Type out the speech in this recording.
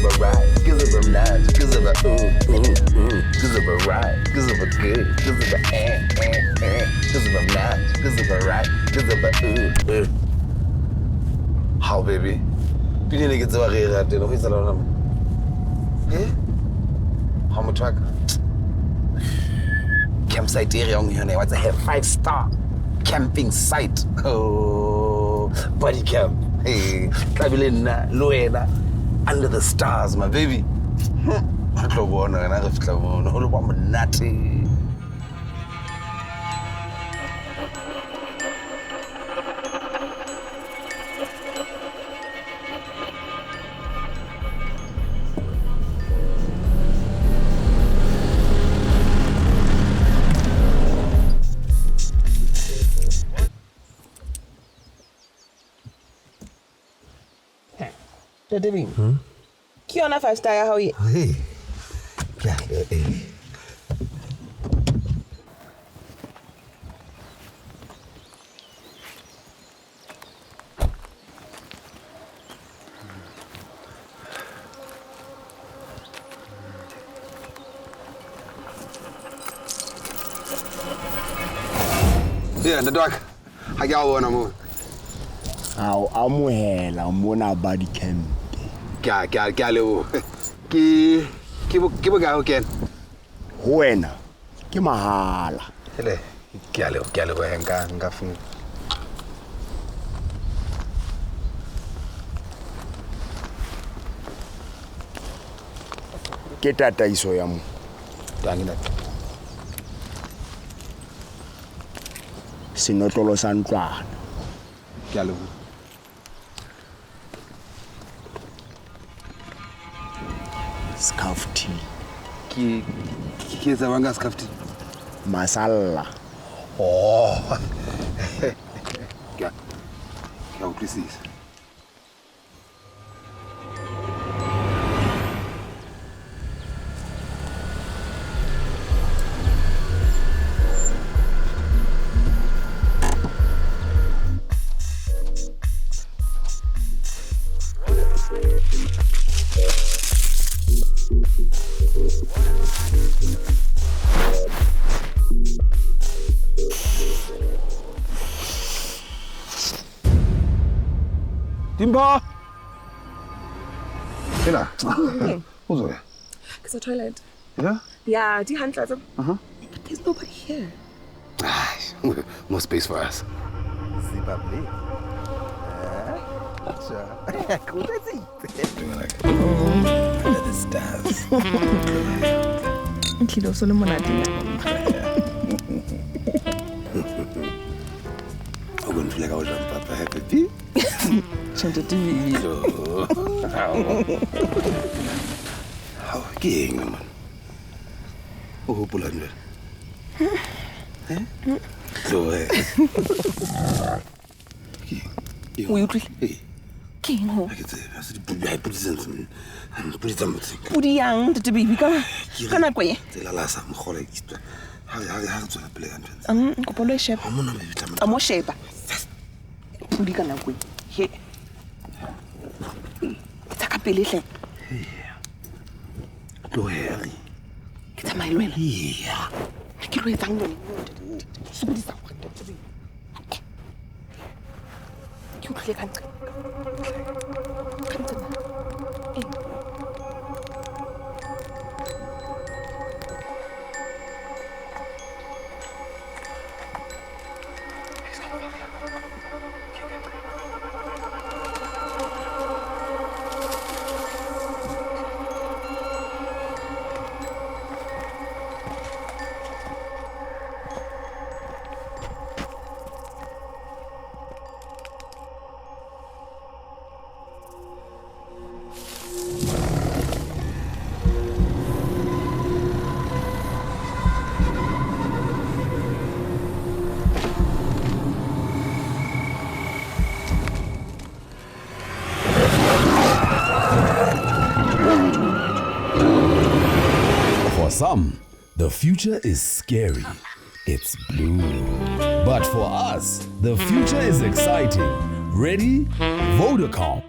of a ride, cause of a nudge, cause of a cause of a ride, cause of a good, cause of a cause of a nudge, cause of a ride, cause of a How baby? Pinili ke tseba re rate no go itse lona. How much truck? Campsite area on here, what's a 5-star camping site. Oh, BuddyCamp. Hey, Kabilena, Luena, under the stars, my baby. I don't want to, and I don't want monate. Debbie, ke yona 5-star ya hao e? Hey, yeah, hey. Yeah, the dog. I got one more. Ao amohela mona BuddyCamp. Ke leo. Ke bokae o kena? Ho wena ke mahala. Hele, ke leo nka funa. Ke tataiso ya mo. Tangina. Senotlolo sa ntlwana. Ke leo. Skafti. Ke tsabanga skafti. Masalla. Oh. Ke utlwisisa. Timba! Ina. Who's there? It's the toilet. Yeah? Yeah, die Handleiter. Uh-huh. But there's nobody here. More space for us. C'est pas blé. Cool, that's it. Under the stars. Kilo solo monate. I'm going to feel like I was on Papa Happy. Change TV. How king, man. Oh, Poland. So, Will you hey. King ho. I can say, I said, I put something. Put something. Put young to be become. Can I go? The last I'm calling it. How to play entrance? Kopolo shape. I'm not maybe time. I'm more shape. Put you can go. Here. Take a pilly. Go ahead. It's my way. Yeah. I can't wait. I'm going to be so. You can't. For some, the future is scary. It's blue. But for us, the future is exciting. Ready? Vodacom.